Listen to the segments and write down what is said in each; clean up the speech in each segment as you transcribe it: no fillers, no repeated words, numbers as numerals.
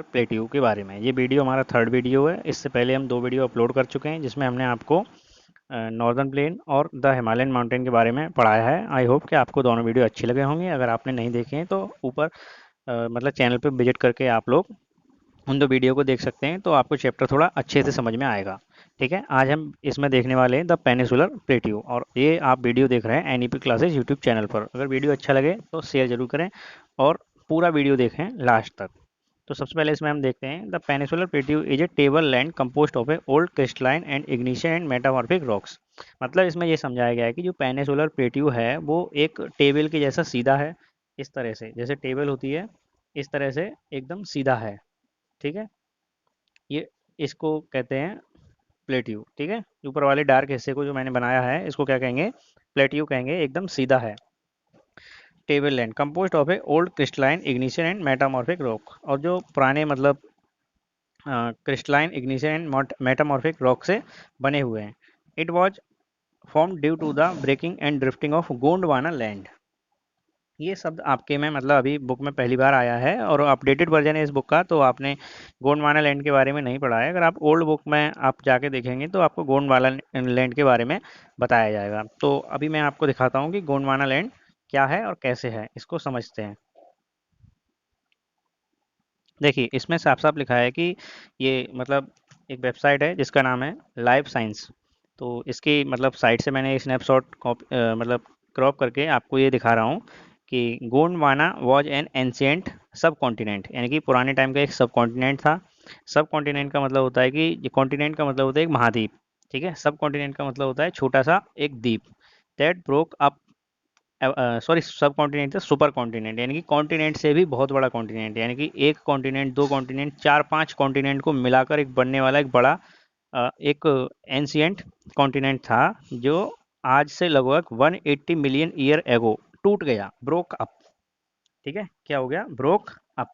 Plateau के बारे में। ये वीडियो हमारा थर्ड वीडियो है। इससे पहले हम 2 वीडियो अपलोड कर चुके हैं जिसमें हमने आपको नॉर्दर्न प्लेन और द हिमालयन माउंटेन के बारे में पढ़ाया है। आई होप कि आपको दोनों वीडियो अच्छे लगे होंगे। अगर आपने नहीं देखे हैं तो ऊपर मतलब चैनल पे विजिट करके आप लोग उन 2 वीडियो को देख सकते हैं, तो आपको चैप्टर थोड़ा अच्छे से समझ में आएगा। ठीक है, आज हम इसमें देखने वाले हैं द पेनिसुलर प्लेट्यू, और ये आप वीडियो देख रहे हैं एनईपी क्लासेस यूट्यूब चैनल पर। अगर वीडियो अच्छा लगे तो शेयर जरूर करें और पूरा वीडियो देखें लास्ट तक। तो सबसे पहले इसमें हम देखते हैं the peninsular plateau is a table land composed of a old crystalline and ignition and metamorphic rocks. मतलब इसमें ये समझाया गया है कि जो पेनिसुलर प्लेट्यू है वो एक टेबल के जैसा सीधा है, इस तरह से जैसे टेबल होती है इस तरह से एकदम सीधा है। ठीक है, ये इसको कहते हैं प्लेट्यू। ठीक है, ऊपर वाले डार्क हिस्से को जो मैंने बनाया है इसको क्या कहेंगे, प्लेट्यू कहेंगे, एकदम सीधा है। Table land composed of a old crystalline ignition and metamorphic rock, और जो पुराने मतलब crystalline ignition and metamorphic rock से बने हुए हैं। It was form due to the breaking and drifting of Gondwana land. ये शब्द आपके में मतलब अभी बुक में पहली बार आया है और अपडेटेड वर्जन है इस बुक का, तो आपने गोंडवाना लैंड के बारे में नहीं पढ़ा है। अगर आप ओल्ड बुक में आप जाके देखेंगे तो आपको गोंडवाना लैंड के बारे में बताया जाएगा। तो अभी मैं आपको दिखाता हूँ कि गोंडवाना लैंड क्या है और कैसे है, इसको समझते हैं। देखिए इसमें साफ साफ लिखा है कि ये मतलब एक वेबसाइट है जिसका नाम है लाइव साइंस। तो इसकी मतलब साइट से मैंने स्नैपशॉट मतलब क्रॉप करके आपको ये दिखा रहा हूँ कि गोंडवाना वॉज एन एंशियंट सब कॉन्टिनेंट, यानी कि पुराने टाइम का एक सब कॉन्टिनेंट था। सब कॉन्टिनेंट का मतलब होता है कि कॉन्टिनेंट का मतलब होता है एक महाद्वीप। ठीक है, सब कॉन्टिनेंट का मतलब होता है छोटा सा एक द्वीप। दैट ब्रोक अप, सॉरी सब कॉन्टिनेंट था सुपर कॉन्टिनेंट, यानी कि कॉन्टिनेंट से भी बहुत बड़ा कॉन्टिनेंट, यानी कि एक कॉन्टिनेंट, दो कॉन्टिनेंट, चार पांच कॉन्टिनेंट को मिलाकर एक बनने वाला एक बड़ा एक एंशियंट कॉन्टिनेंट था, जो आज से लगभग 180 मिलियन ईयर एगो टूट गया, ब्रोक अप। ठीक है, क्या हो गया, broke up.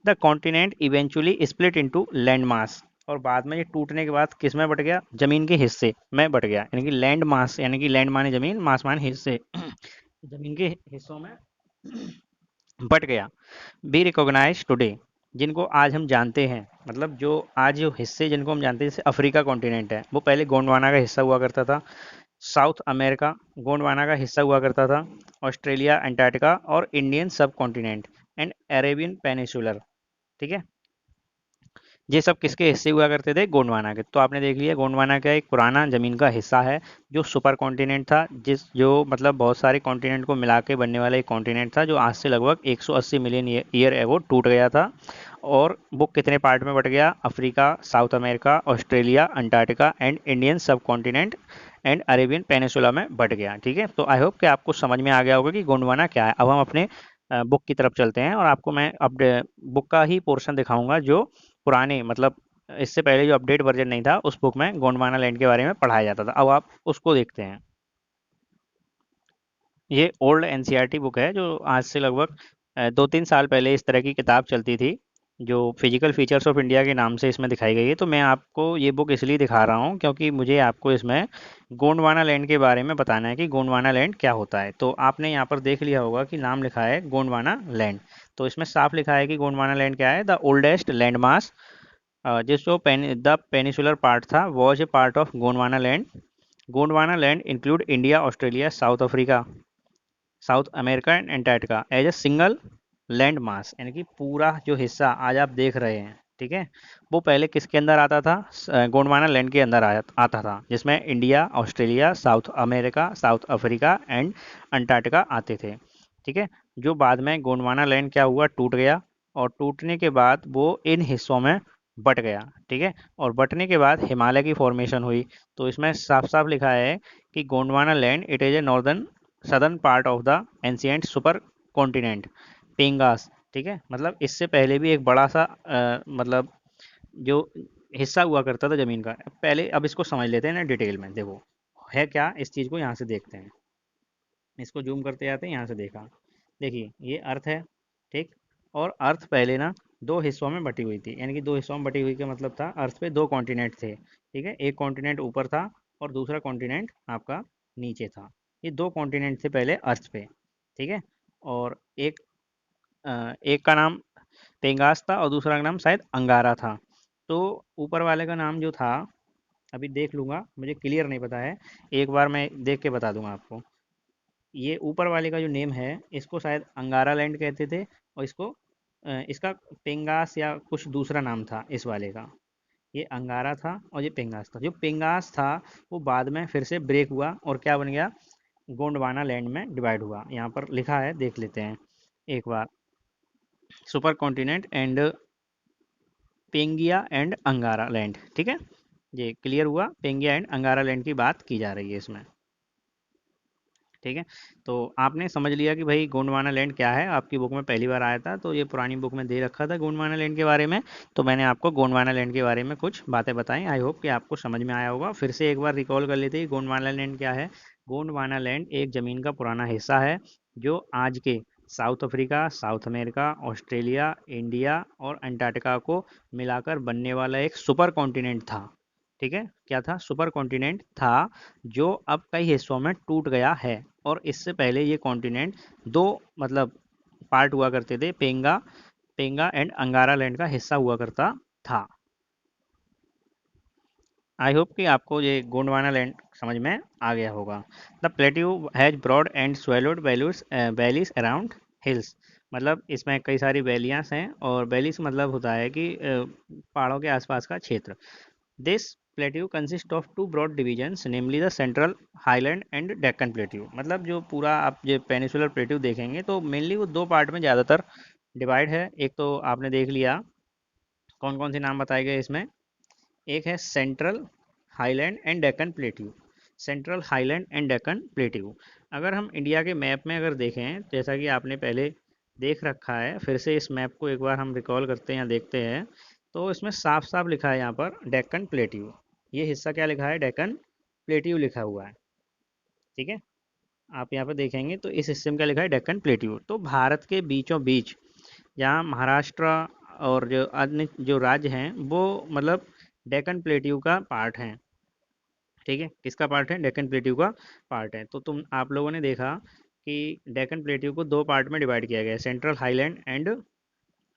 The continent eventually split into land mass, और बाद में ये टूटने के बाद किस में बट गया, जमीन के हिस्से में बट गया, यानी कि लैंड मास, यानी कि लैंड माने जमीन, मास माने हिस्से जमीन के हिस्सों में बट गया। बी रिकॉग्नाइज टुडे, जिनको आज हम जानते हैं, मतलब जो आज जो हिस्से जिनको हम जानते हैं, जैसे अफ्रीका कॉन्टिनेंट है वो पहले गोंडवाना का हिस्सा हुआ करता था। साउथ अमेरिका गोंडवाना का हिस्सा हुआ करता था। ऑस्ट्रेलिया, अंटार्कटिका और इंडियन सब कॉन्टिनेंट एंड अरेबियन पेनिसुलर। ठीक है, ये सब किसके हिस्से हुआ करते थे, गोंडवाना के। तो आपने देख लिया गोंडवाना का एक पुराना जमीन का हिस्सा है जो सुपर कॉन्टिनेंट था, जिस जो मतलब बहुत सारे कॉन्टिनेंट को मिला के बनने वाला एक कॉन्टिनेंट था, जो आज से लगभग 180 मिलियन ईयर एगो टूट गया था। और वो कितने पार्ट में बट गया, Africa, South America, Australia, Antarctica and Indian सब कॉन्टिनेंट एंड अरेबियन पेनिसुला में बट गया। ठीक है, तो आई होप कि आपको समझ में आ गया होगा कि गोंडवाना क्या है। अब हम अपने बुक की तरफ चलते हैं और आपको मैं अपडेट बुक का ही पोर्शन दिखाऊंगा जो पुराने मतलब इससे पहले जो अपडेट वर्जन नहीं था उस बुक में गोंडवाना लैंड के बारे में पढ़ाया जाता था। अब आप उसको देखते हैं। ये ओल्ड एनसीईआरटी बुक है जो आज से लगभग 2-3 साल पहले इस तरह की किताब चलती थी, जो फिजिकल फीचर्स ऑफ इंडिया के नाम से इसमें दिखाई गई है। तो मैं आपको ये बुक इसलिए दिखा रहा हूँ क्योंकि मुझे आपको इसमें गोंडवाना लैंड के बारे में बताना है कि गोंडवाना लैंड क्या होता है। तो आपने यहाँ पर देख लिया होगा कि नाम लिखा है गोंडवाना लैंड। तो इसमें साफ लिखा है कि गोंडवाना लैंड क्या है, द ओल्डेस्ट लैंड मास, जिस जो द पेनिसुलर पार्ट था was a part of Gondwana land. Gondwana land include India, Australia, South Africa, South America and Antarctica as a single land mass, यानी कि पूरा जो हिस्सा आज आप देख रहे हैं, ठीक है, वो पहले किसके अंदर आता था, गोंडवाना लैंड के अंदर आता था, जिसमें India, Australia, south America, south Africa and Antarctica आते थे। ठीक है, जो बाद में गोंडवाना लैंड क्या हुआ, टूट गया, और टूटने के बाद वो इन हिस्सों में बट गया। ठीक है, और बटने के बाद हिमालय की फॉर्मेशन हुई। तो इसमें साफ साफ लिखा है कि Gondwana land it is a northern southern part of the ancient super continent Pangaea. ठीक है, मतलब इससे पहले भी एक बड़ा सा मतलब जो हिस्सा हुआ करता था जमीन का। पहले अब इसको समझ लेते हैं ना डिटेल में, देखो है क्या, इस चीज़ को यहाँ से देखते हैं। इसको जूम करते जाते हैं, यहाँ से देखा, देखिए ये अर्थ है। ठीक, और अर्थ पहले ना दो हिस्सों में बटी हुई थी, यानी कि दो हिस्सों में बटी हुई का मतलब था अर्थ पे दो कॉन्टिनेंट थे। ठीक है, एक कॉन्टिनेंट ऊपर था और दूसरा कॉन्टिनेंट आपका नीचे था। ये दो कॉन्टिनेंट थे पहले अर्थ पे। ठीक है, और एक एक का नाम पेंगास था और दूसरा का नाम शायद अंगारा था। तो ऊपर वाले का नाम जो था, अभी देख लूँगा, मुझे क्लियर नहीं पता है, एक बार मैं देख के बता दूंगा आपको। ये ऊपर वाले का जो नेम है, इसको शायद अंगारा लैंड कहते थे, और इसको इसका पेंगास या कुछ दूसरा नाम था इस वाले का। ये अंगारा था और ये पेंगास था। जो पेंगास था वो बाद में फिर से ब्रेक हुआ और क्या बन गया, गोंडवाना लैंड में डिवाइड हुआ। यहाँ पर लिखा है, देख लेते हैं एक बार। Super continent and Pangaea and Angara land, ठीक है। ये क्लियर हुआ, पेंगिया एंड अंगारा लैंड की बात की जा रही है इसमें, ठीक है। तो आपने समझ लिया कि भाई गोंडवाना लैंड क्या है, आपकी बुक में पहली बार आया था, तो ये पुरानी बुक में दे रखा था गोंडवाना लैंड के बारे में। तो मैंने आपको गोंडवाना लैंड के बारे में कुछ बातें बताई। आई होप कि आपको समझ में आया होगा। फिर से एक बार रिकॉल कर लेते हैं गोंडवाना लैंड क्या है। गोंडवाना लैंड एक ज़मीन का पुराना हिस्सा है जो आज के south Africa, South America, Australia, India और अंटार्कटिका को मिलाकर बनने वाला एक सुपर कॉन्टिनेंट था, ठीक है। क्या था, सुपर कॉन्टिनेंट था, जो अब कई हिस्सों में टूट गया है। और इससे पहले ये कॉन्टिनेंट दो मतलब पार्ट हुआ करते थे, पेंगा पेंगा एंड अंगारा लैंड का हिस्सा हुआ करता था। आई होप कि आपको ये गोंडवाना लैंड समझ में आ गया होगा। The plateau has broad and shallow valleys around hills. मतलब इसमें कई सारी वैलियाँ हैं, और वैलीज मतलब होता है कि पहाड़ों के आसपास का क्षेत्र। This plateau consist of two broad divisions, namely the central highland and Deccan plateau. मतलब जो पूरा आप ये पेनिसुलर प्लेट्यू देखेंगे तो मेनली वो दो पार्ट में ज़्यादातर डिवाइड है। एक तो आपने देख लिया, कौन कौन से नाम बताए गए इसमें। एक है central highland and Deccan plateau. Central highland and Deccan plateau. अगर हम इंडिया के मैप में अगर देखें, जैसा कि आपने पहले देख रखा है, फिर से इस मैप को एक बार हम रिकॉल करते हैं या देखते हैं, तो इसमें साफ साफ लिखा है यहाँ पर डेक्कन प्लेट्यू। ये हिस्सा क्या लिखा है, डेक्कन प्लेट्यू लिखा हुआ है, ठीक है। आप यहाँ पर देखेंगे तो इस हिस्से में क्या लिखा है, डेक्कन प्लेट्यू। तो भारत के बीचों बीच, जहाँ महाराष्ट्र और जो अन्य जो राज्य हैं वो मतलब डेक्कन प्लेट्यू का पार्ट हैं, ठीक है। किसका पार्ट है, डेक्कन प्लेट्यू का पार्ट है। तो आप लोगों ने देखा कि डेक्कन प्लेट्यू को दो पार्ट में डिवाइड किया गया है, सेंट्रल हाईलैंड एंड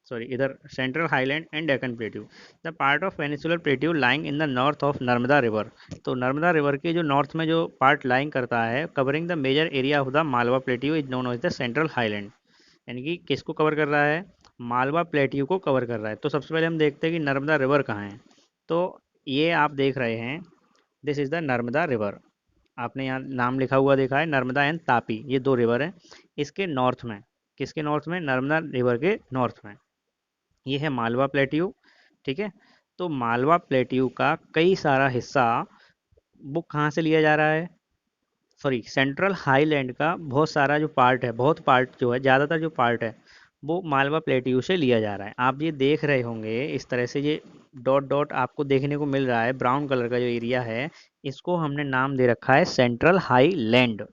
सॉरी इधर central highland and Deccan plateau. The part of peninsular plateau lying in the north of Narmada river. तो नर्मदा रिवर के जो नॉर्थ में जो पार्ट लाइंग करता है, covering the major area of the Malwa plateau, is known as the central highland. यानी कि किसको कवर कर रहा है, मालवा प्लेट्यू को कवर कर रहा है। तो सबसे पहले हम देखते हैं कि नर्मदा रिवर कहाँ है। तो ये आप देख रहे हैं, this is the Narmada river. आपने यहाँ नाम लिखा हुआ देखा है, नर्मदा एंड तापी, ये दो रिवर हैं। इसके नॉर्थ में, किसके नॉर्थ में, नर्मदा रिवर के नॉर्थ में ये है मालवा प्लेट्यू, ठीक है। तो मालवा प्लेट्यू का कई सारा हिस्सा वो कहाँ से लिया जा रहा है, सॉरी सेंट्रल हाईलैंड का बहुत सारा जो पार्ट है, बहुत पार्ट जो है, ज़्यादातर जो पार्ट है वो मालवा प्लेट्यू से लिया जा रहा है। आप ये देख रहे होंगे इस तरह से, ये डॉट डॉट आपको देखने को मिल रहा है, ब्राउन कलर का जो एरिया है, इसको हमने नाम दे रखा है सेंट्रल हाईलैंड,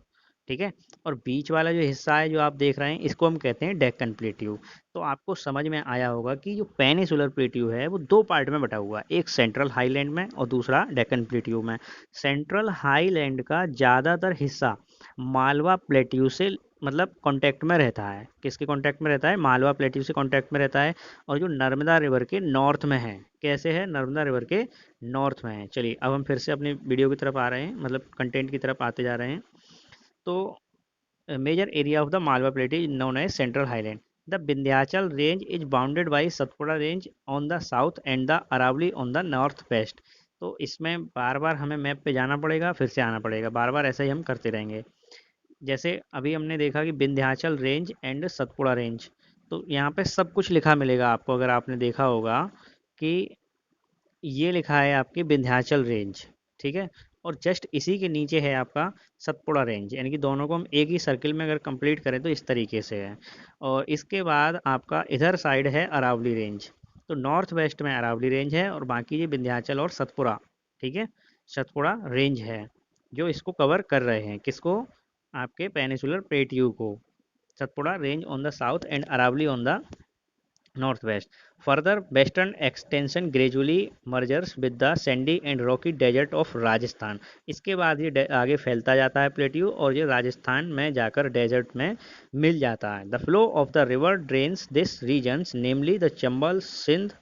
ठीक है। और बीच वाला जो हिस्सा है जो आप देख रहे हैं, इसको हम कहते हैं डेक्कन प्लेट्यू। तो आपको समझ में आया होगा कि जो पेनिसुलर प्लेट्यू है वो दो पार्ट में बटा हुआ है, एक सेंट्रल हाईलैंड में और दूसरा डेक्कन प्लेट्यू में। सेंट्रल हाईलैंड का ज़्यादातर हिस्सा मालवा प्लेट्यू से मतलब कांटेक्ट में रहता है। किसके कांटेक्ट में रहता है, मालवा प्लेट्यू से कांटेक्ट में रहता है। और जो नर्मदा रिवर के नॉर्थ में है, कैसे है, नर्मदा रिवर के नॉर्थ में है। चलिए अब हम फिर से अपनी वीडियो की तरफ आ रहे हैं, मतलब कंटेंट की तरफ आते जा रहे हैं। तो major area of the Malwa Plateau is known as Central Highland. The Vindhyachal range is bounded by Satpura range on the south and the Aravalli on the northwest. तो इसमें बार बार हमें मैप पे जाना पड़ेगा, फिर से आना पड़ेगा, बार बार ऐसा ही हम करते रहेंगे। जैसे अभी हमने देखा कि Vindhyachal range and Satpura range, तो यहाँ पे सब कुछ लिखा मिलेगा आपको। अगर आपने देखा होगा कि ये लिखा है आपकी विंध्याचल रेंज, ठीक है। और जस्ट इसी के नीचे है आपका सतपुड़ा रेंज, यानी कि दोनों को हम एक ही सर्किल में अगर कंप्लीट करें तो इस तरीके से है। और इसके बाद आपका इधर साइड है अरावली रेंज। तो नॉर्थ वेस्ट में अरावली रेंज है और बाकी ये विंध्याचल और सतपुड़ा, ठीक है, सतपुड़ा रेंज है जो इसको कवर कर रहे हैं। किसको, आपके पेनिसुलर प्लेट्यू को। Satpura range on the south and Aravalli on the north west. Further western extension gradually mergers with the sandy and rocky desert of Rajasthan. इसके बाद ये आगे फैलता जाता है प्लेट्यू, और ये राजस्थान में जाकर डेजर्ट में मिल जाता है। The flow of the river drains this regions namely the Chambal, Sindh,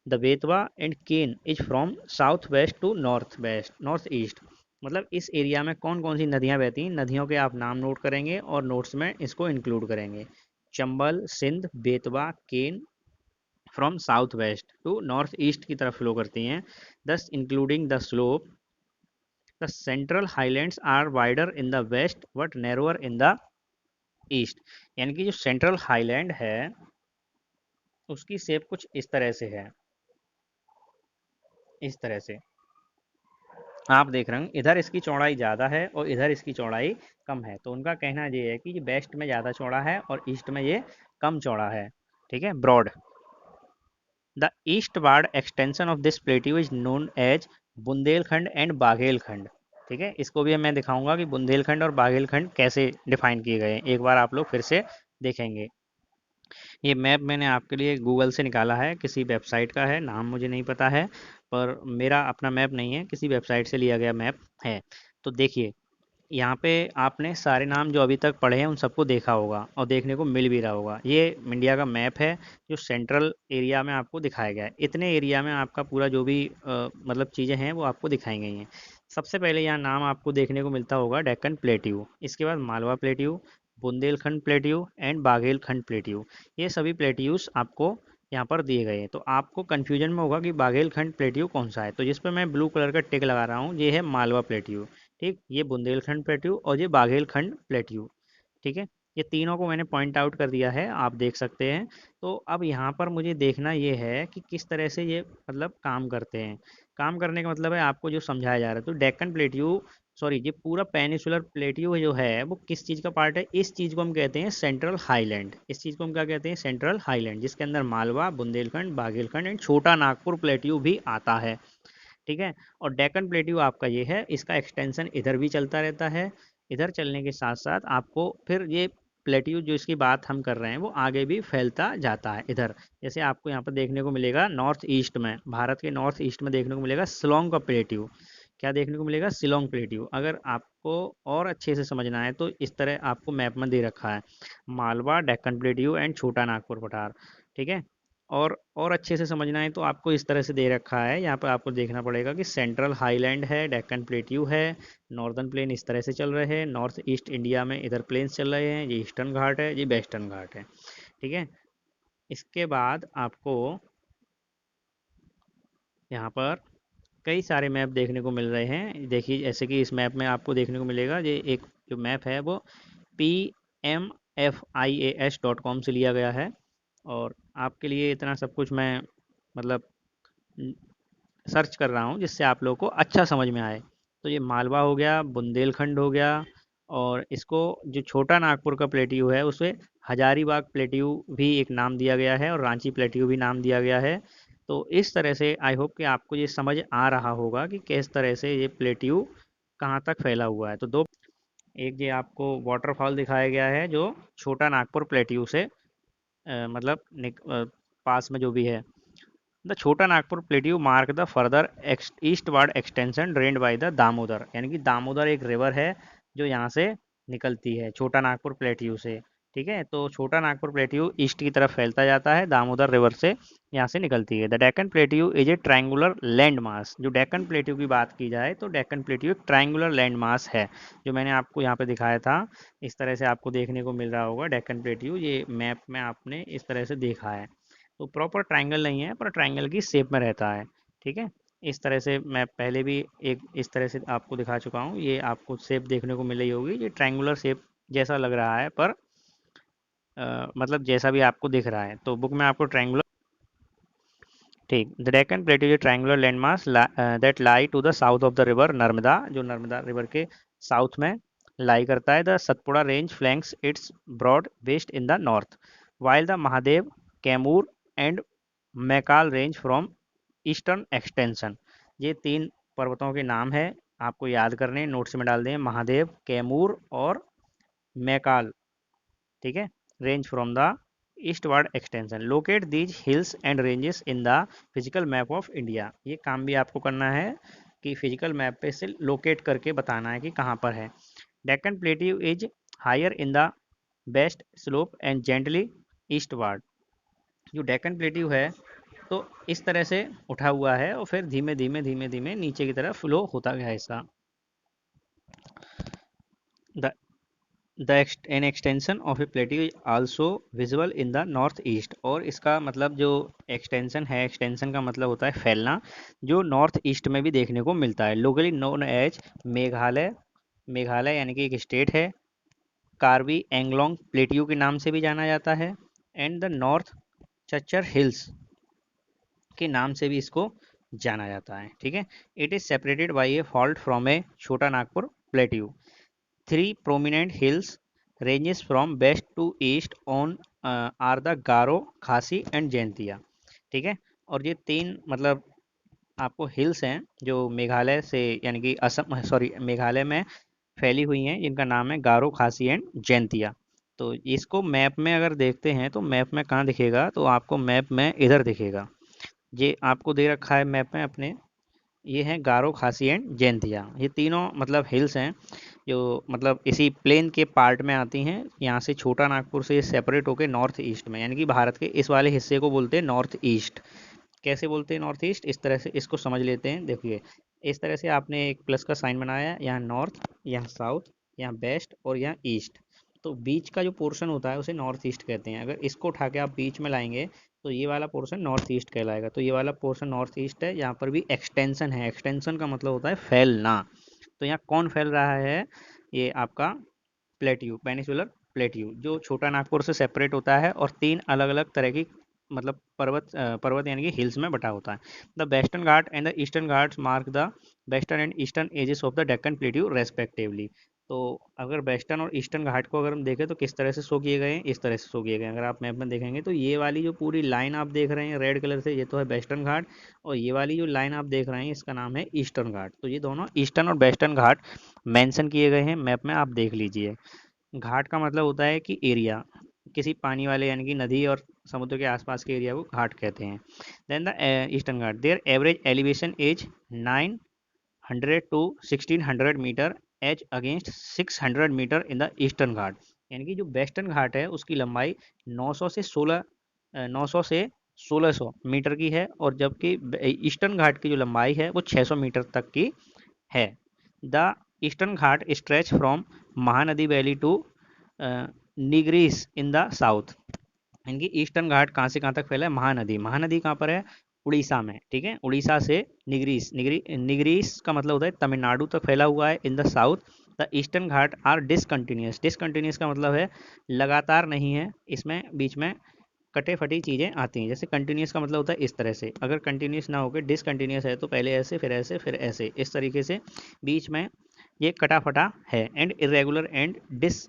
the Betwa and Ken is from south west to north east. मतलब इस एरिया में कौन कौन सी नदियां बहती हैं, नदियों के आप नाम नोट करेंगे और नोट्स में इसको इंक्लूड करेंगे। Chambal, Sindh, Betwa, Ken from south west to north east की तरफ फ्लो करती हैं। Thus including the slope, the central highlands are wider in the west but narrower in the east. यानी कि जो सेंट्रल हाईलैंड है उसकी शेप कुछ इस तरह से है, इस तरह से आप देख रहे हैं। इधर इसकी चौड़ाई ज़्यादा है और इधर इसकी चौड़ाई कम है, तो उनका कहना ये है कि वेस्ट में ज़्यादा चौड़ा है और ईस्ट में ये कम चौड़ा है। ठीक है, broad. The eastward extension of this plateau is known as Bundelkhand and Baghelkhand. ठीक है, इसको भी मैं दिखाऊंगा कि बुंदेलखंड और बाघेलखंड कैसे डिफाइन किए गए हैं, एक बार आप लोग फिर से देखेंगे। ये मैप मैंने आपके लिए गूगल से निकाला है, किसी वेबसाइट का है, नाम मुझे नहीं पता है, पर मेरा अपना मैप नहीं है, किसी वेबसाइट से लिया गया मैप है। तो देखिए, यहाँ पे आपने सारे नाम जो अभी तक पढ़े हैं उन सबको देखा होगा और देखने को मिल भी रहा होगा। ये इंडिया का मैप है जो सेंट्रल एरिया में आपको दिखाया गया है। इतने एरिया में आपका पूरा जो भी मतलब चीज़ें हैं वो आपको दिखाई गई हैं। सबसे पहले यहाँ नाम आपको देखने को मिलता होगा डेक्कन प्लेट्यू, इसके बाद Malwa plateau, Bundelkhand plateau and Baghelkhand plateau. ये सभी प्लेट्यूज आपको यहाँ पर दिए गए हैं। तो आपको कन्फ्यूजन में होगा कि बाघेलखंड प्लेट्यू कौन सा है, तो जिस पर मैं ब्लू कलर का टिक लगा रहा हूँ ये है मालवा प्लेट्यू। ठीक, ये बुंदेलखंड प्लेट्यू और ये बाघेलखंड प्लेट्यू। ठीक है, ये तीनों को मैंने पॉइंट आउट कर दिया है, आप देख सकते हैं। तो अब यहाँ पर मुझे देखना ये है कि किस तरह से ये मतलब काम करते हैं। काम करने का मतलब है आपको जो समझाया जा रहा है। तो डेक्कन प्लेट्यू, सॉरी, ये पूरा पेनिसुलर प्लेट्यू जो है वो किस चीज़ का पार्ट है, इस चीज़ को हम कहते हैं सेंट्रल हाईलैंड। इस चीज़ को हम क्या कहते हैं, सेंट्रल हाईलैंड, जिसके अंदर मालवा, बुंदेलखंड, बाघेलखंड एंड छोटा नागपुर प्लेट्यू भी आता है। ठीक है, और डेक्कन प्लेट्यू आपका ये है, इसका एक्सटेंशन इधर भी चलता रहता है। इधर चलने के साथ साथ आपको फिर ये प्लेट्यू जो इसकी बात हम कर रहे हैं वो आगे भी फैलता जाता है इधर। जैसे आपको यहाँ पर देखने को मिलेगा नॉर्थ ईस्ट में, भारत के नॉर्थ ईस्ट में देखने को मिलेगा शिलोंग का प्लेट्यू। क्या देखने को मिलेगा, शिलोंग प्लेट्यू। अगर आपको और अच्छे से समझना है तो इस तरह आपको मैप में दे रखा है, मालवा, डेक्कन प्लेट्यू एंड छोटा नागपुर पठार। ठीक है, और अच्छे से समझना है तो आपको इस तरह से दे रखा है, यहाँ पर आपको देखना पड़ेगा कि सेंट्रल हाईलैंड है, डेक्कन प्लेट्यू है, नॉर्दर्न प्लेन इस तरह से चल रहे हैं, नॉर्थ ईस्ट इंडिया में इधर प्लेन्स चल रहे हैं, ये ईस्टर्न घाट है, ये वेस्टर्न घाट है। ठीक है, इसके बाद आपको यहाँ पर कई सारे मैप देखने को मिल रहे हैं। देखिए, जैसे कि इस मैप में आपको देखने को मिलेगा, ये एक जो मैप है वो PMFIAS.com से लिया गया है, और आपके लिए इतना सब कुछ मैं मतलब सर्च कर रहा हूँ जिससे आप लोगों को अच्छा समझ में आए। तो ये मालवा हो गया, बुंदेलखंड हो गया, और इसको जो छोटा नागपुर का प्लेट्यू है उसे हजारीबाग प्लेट्यू भी एक नाम दिया गया है और रांची प्लेट्यू भी नाम दिया गया है। तो इस तरह से आई होप कि आपको ये समझ आ रहा होगा कि किस तरह से ये प्लेट्यू कहाँ तक फैला हुआ है। तो दो, एक ये आपको वाटरफॉल दिखाया गया है जो छोटा नागपुर प्लेट्यू से पास में जो भी है। द छोटा Nagpur plateau mark the further eastward extension drained by the Damodar. यानी कि दामोदर एक रिवर है जो यहाँ से निकलती है छोटा नागपुर प्लेट्यू से। ठीक है, तो छोटा नागपुर प्लेट्यू ईस्ट की तरफ फैलता जाता है, दामोदर रिवर से यहाँ से निकलती है। The Deccan plateau is a triangular land mass. जो डेक्कन प्लेट्यू की बात की जाए तो डेक्कन प्लेट्यू एक ट्रायंगुलर लैंड मास है, जो मैंने आपको यहाँ पे दिखाया था। इस तरह से आपको देखने को मिल रहा होगा डेक्कन प्लेट्यू, ये मैप में आपने इस तरह से देखा है। तो प्रॉपर ट्रायंगल नहीं है पर ट्रायंगल की शेप में रहता है। ठीक है, इस तरह से मैं पहले भी एक इस तरह से आपको दिखा चुका हूँ, ये आपको शेप देखने को मिल रही होगी, ये ट्रायंगुलर शेप जैसा लग रहा है, पर मतलब जैसा भी आपको दिख रहा है तो बुक में आपको ट्रायंगुलर। ठीक, the Deccan plateau is triangular landmass that lie to the south of the river Narmada, जो नर्मदा रिवर के साउथ में लाई करता है। The Satpura range flanks its broad west in the north, while the Mahadev, Kaimur and Maikal range from eastern extension. ये तीन पर्वतों के नाम है, आपको याद करने हैं, नोट्स में डाल दें, महादेव, कैमूर और मैकाल। ठीक है, range from the eastward extension, locate these hills and ranges in the physical map of India. ये काम भी आपको करना है कि फिजिकल मैप पे से लोकेट करके बताना है कि कहाँ पर है। Deccan plateau is higher in the west slope and gently eastward. जो डेक्कन प्लेट्यू है तो इस तरह से उठा हुआ है और फिर धीमे धीमे धीमे धीमे नीचे की तरफ फ्लो होता गया हिस्सा। The an extension of A plateau is also visible in the north east. और इसका मतलब जो एक्सटेंशन है, एक्सटेंशन का मतलब होता है फैलना, जो नॉर्थ ईस्ट में भी देखने को मिलता है। Locally known as Meghalaya, Meghalaya यानी कि एक स्टेट है। कार्बी एंगलोंग प्लेट्यू के नाम से भी जाना जाता है। एंड द नॉर्थ चच्चर हिल्स के नाम से भी इसको जाना जाता है। ठीक है। It is separated by a fault from a Chota Nagpur plateau. Three prominent hills ranges from west to east on are the Garo, Khasi and Jaintia. ठीक है। और ये तीन मतलब आपको हिल्स हैं जो मेघालय से यानी कि असम, सॉरी, मेघालय में फैली हुई हैं, जिनका नाम है गारो, खासी एंड जैंतिया। तो इसको मैप में अगर देखते हैं तो मैप में कहाँ दिखेगा, तो आपको मैप में इधर दिखेगा। ये आपको दे रखा है मैप में अपने, ये हैं गारो, खासी एंड जैंतिया। ये तीनों मतलब हिल्स हैं जो मतलब इसी प्लेन के पार्ट में आती हैं। यहाँ से छोटा नागपुर से सेपरेट होकर नॉर्थ ईस्ट में, यानी कि भारत के इस वाले हिस्से को बोलते हैं नॉर्थ ईस्ट। कैसे बोलते हैं नॉर्थ ईस्ट, इस तरह से इसको समझ लेते हैं। देखिए, इस तरह से आपने एक प्लस का साइन बनाया, यहाँ नॉर्थ, यहाँ साउथ, यहाँ वेस्ट और यहाँ ईस्ट। तो बीच का जो पोर्शन होता है उसे नॉर्थ ईस्ट कहते हैं। अगर इसको उठा के आप बीच में लाएंगे तो ये वाला पोर्शन नॉर्थ ईस्ट कहलाएगा। तो ये वाला पोर्शन नॉर्थ ईस्ट है। यहाँ पर भी एक्सटेंशन है, एक्सटेंशन का मतलब होता है फैलना। तो यहाँ कौन फैल रहा है, ये आपका प्लेट्यू, पेनिसुलर प्लेट्यू, जो छोटा नागपुर से सेपरेट होता है और तीन अलग अलग तरह की मतलब पर्वत यानी कि हिल्स में बटा होता है। The western Ghat and the eastern Ghats mark the western and eastern edges of the Deccan plateau respectively. तो अगर वेस्टर्न और ईस्टर्न घाट को अगर हम देखें तो किस तरह से शो किए गए हैं, इस तरह से शो किए गए हैं। अगर आप मैप में देखेंगे तो ये वाली जो पूरी लाइन आप देख रहे हैं रेड कलर से, ये तो है वेस्टर्न घाट, और ये वाली जो लाइन आप देख रहे हैं इसका नाम है ईस्टर्न घाट। तो ये दोनों ईस्टर्न और वेस्टर्न घाट मेंशन किए गए हैं मैप में, आप देख लीजिए। घाट का मतलब होता है कि एरिया, किसी पानी वाले यानी कि नदी और समुद्र के आसपास के एरिया को घाट कहते हैं। Then the eastern Ghat, their average elevation is 900 to 1600 metre as against 600 metre in the eastern Ghat. यानी कि जो वेस्टर्न घाट है उसकी लंबाई 900 से 1600 मीटर की है, और जबकि ईस्टर्न घाट की जो लंबाई है वो 600 मीटर तक की है। The eastern Ghat stretch from Mahanadi valley to Nilgiris in the south. इनकी ईस्टर्न घाट कहाँ से कहाँ तक फैला है, महानदी, महानदी कहाँ पर है, उड़ीसा में। ठीक है। उड़ीसा से निग्रीस, निग्रीस का मतलब होता है तमिलनाडु तक फैला हुआ है in the south. The eastern Ghat are discontinuous, discontinuous का मतलब है लगातार नहीं है, इसमें बीच में कटे फटी चीज़ें आती हैं। जैसे कंटिन्यूस का मतलब होता है इस तरह से, अगर कंटिन्यूस ना होकर डिसकंटिन्यूस है तो पहले ऐसे फिर ऐसे फिर ऐसे, इस तरीके से बीच में ये कटा फटा है। And irregular and dish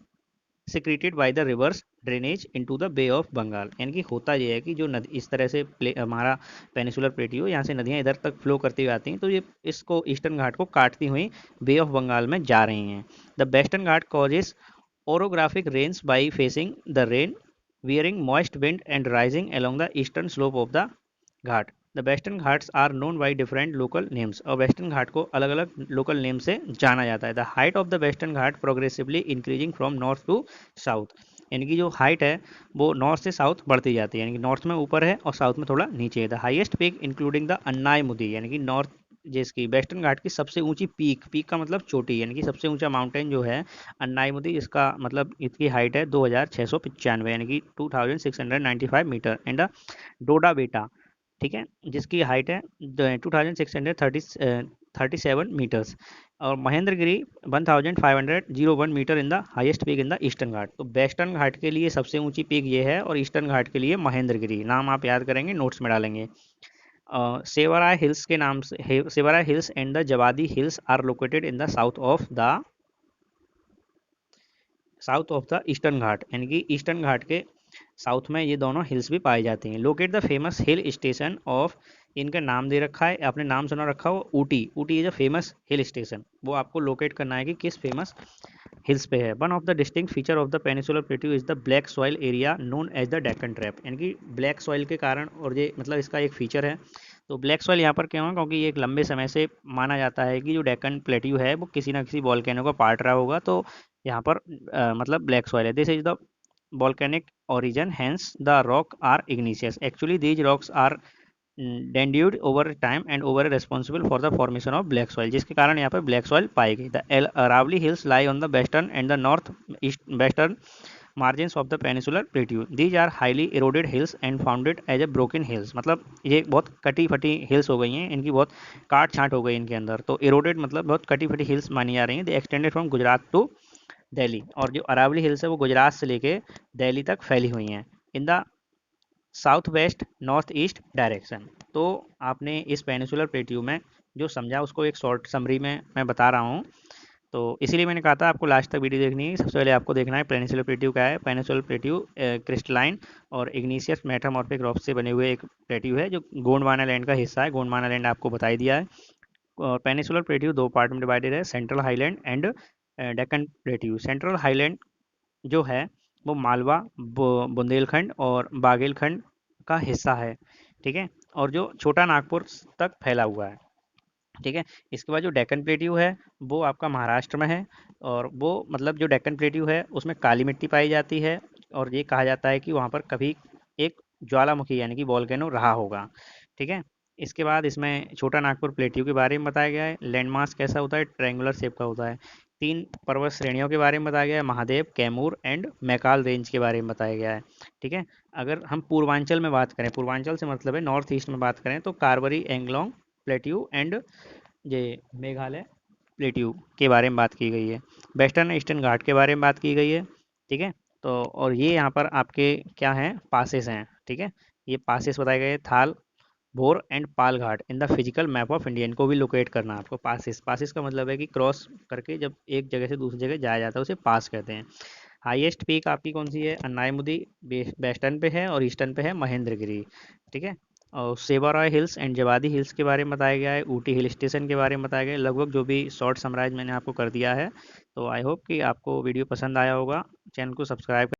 secreted by the rivers drainage into the bay of Bengal. यानी कि होता यह है कि जो नदी इस तरह से हमारा पेनिसुलर प्लेट्यू, यहाँ से नदियाँ इधर तक फ्लो करती हुई आती हैं, तो ये इसको ईस्टर्न घाट को काटती हुई बे ऑफ बंगाल में जा रही हैं। The western Ghat causes orographic rains by facing the rain, veering moist wind and rising along the eastern slope of the Ghat. The western Ghats are known by different local names, और western Ghat को अलग अलग local name से जाना जाता है। The height of the western Ghat progressively increasing from north to south. यानी कि जो हाइट है वो नॉर्थ से साउथ बढ़ती जाती है, यानी कि नॉर्थ में ऊपर है और साउथ में थोड़ा नीचे है। The highest peak including the Annai मुदी, यानी कि नॉर्थ जिसकी वेस्टर्न घाट की सबसे ऊंची पीक, पीक का मतलब चोटी, यानी कि सबसे ऊंचा माउंटेन जो है अन्नाईमुदी, जिसका मतलब इसकी हाइट है 2695, यानी कि 2695 मीटर। एंड डोडा बेटा, ठीक है, जिसकी हाइट है 2637 मीटर्स। और Mahendragiri 1501 metre in the highest peak in the eastern Ghat. तो वेस्टर्न घाट के लिए सबसे ऊंची पीक ये है और ईस्टर्न घाट के लिए महेंद्रगिरी। नाम आप याद करेंगे, नोट्स में डालेंगे। सेवराय हिल्स के नाम से, Shevaroy hills and the Javadi hills are located in the south of the eastern Ghat. यानी कि ईस्टर्न घाट के साउथ में ये दोनों हिल्स भी पाई जाती हैं। Locate the famous hill station of, इनका नाम दे रखा है, आपने नाम सुना रखा हो Ooty, Ooty is a famous hill station, वो आपको लोकेट करना है कि किस फेमस हिल्स पे है। One of the distinct feature of the peninsular plateau is the black soil area known as the Deccan trap, यानी कि ब्लैक सॉइल के कारण, और ये मतलब इसका एक फीचर है। तो ब्लैक सॉइल यहाँ पर क्यों है, क्योंकि ये एक लंबे समय से माना जाता है कि जो डेक्कन प्लेट्यू है वो किसी ना किसी वॉल्केनो का पार्ट रहा होगा, तो यहाँ पर मतलब ब्लैक सॉइल है। This is the volcanic origin, hence the rock are igneous. Actually these rocks are denuded over time and over responsible for the formation of black soil, जिसके कारण यहाँ पर black soil पाई गई। The Aravalli hills lie on the western and the north east western margins of the peninsular plateau. These are highly eroded hills and founded as a broken hills, मतलब ये बहुत कटी फटी हिल्स हो गई हैं, इनकी बहुत काट छाँट हो गई इनके अंदर। तो eroded मतलब बहुत कटी फटी हिल्स मानी जा रही हैं। They extended from Gujarat to Delhi, और जो अरावली हिल्स है वो गुजरात से लेके दिल्ली तक फैली हुई हैं इन the south west north east direction. तो आपने इस पेनिसुलर प्लेट्यू में जो समझा उसको एक शॉर्ट समरी में मैं बता रहा हूँ। तो इसीलिए मैंने कहा था आपको लास्ट तक वीडियो देखनी है। सबसे पहले आपको देखना है पेनिसुलर प्लेट्यू क्या है। पेनिसुलर प्लेट्यू क्रिस्टलाइन और इग्निशियस मेटामॉर्फिक रॉक से बने हुए एक प्लेट्यू है जो गोंडवाना लैंड का हिस्सा है। गोंडवाना लैंड आपको बता ही दिया है। और पेनिसुलर प्लेट्यू दो पार्ट में डिवाइडेड है, central highland and Deccan plateau. Central highland जो है वो मालवा, बुंदेलखंड और बागेलखंड का हिस्सा है, ठीक है, और जो छोटा नागपुर तक फैला हुआ है, ठीक है। इसके बाद जो डेक्कन प्लेट्यू है वो आपका महाराष्ट्र में है, और वो मतलब जो डेक्कन प्लेट्यू है उसमें काली मिट्टी पाई जाती है, और ये कहा जाता है कि वहाँ पर कभी एक ज्वालामुखी यानी कि वॉल्केनो रहा होगा, ठीक है। इसके बाद इसमें छोटा नागपुर प्लेट्यू के बारे में बताया गया है। लैंडमार्क कैसा होता है, ट्रायंगुलर शेप का होता है। तीन पर्वत श्रेणियों के बारे में बताया गया है, महादेव, कैमूर एंड मैकाल रेंज के बारे में बताया गया है, ठीक है। अगर हम पूर्वांचल में बात करें, पूर्वांचल से मतलब है नॉर्थ ईस्ट में बात करें, तो कारवरी, एंगलोंग प्लेट्यू एंड ये मेघालय प्लेट्यू के बारे में बात की गई है। वेस्टर्न ईस्टर्न घाट के बारे में बात की गई है, ठीक है। तो और ये यहाँ पर आपके क्या हैं, पासेस हैं, ठीक है। ये पासेस बताए गए, थाल, भोर and Pal Ghat in the physical map of India. इनको भी लोकेट करना है आपको। पासिस, पासिस का मतलब है कि क्रॉस करके जब एक जगह से दूसरी जगह जाया जाता है उसे पास कहते हैं। हाईएस्ट पीक आपकी कौन सी है, अन्नाईमुदी वेस्टर्न पे है और ईस्टर्न पे है महेंद्रगिरी, ठीक है। और सेवारॉय हिल्स एंड जवादी हिल्स के बारे में बताया गया है। ऊटी हिल स्टेशन के बारे में बताया गया है। लगभग जो भी शॉर्ट समराइज मैंने आपको कर दिया है। तो आई होप कि आपको वीडियो पसंद आया होगा। चैनल को सब्सक्राइब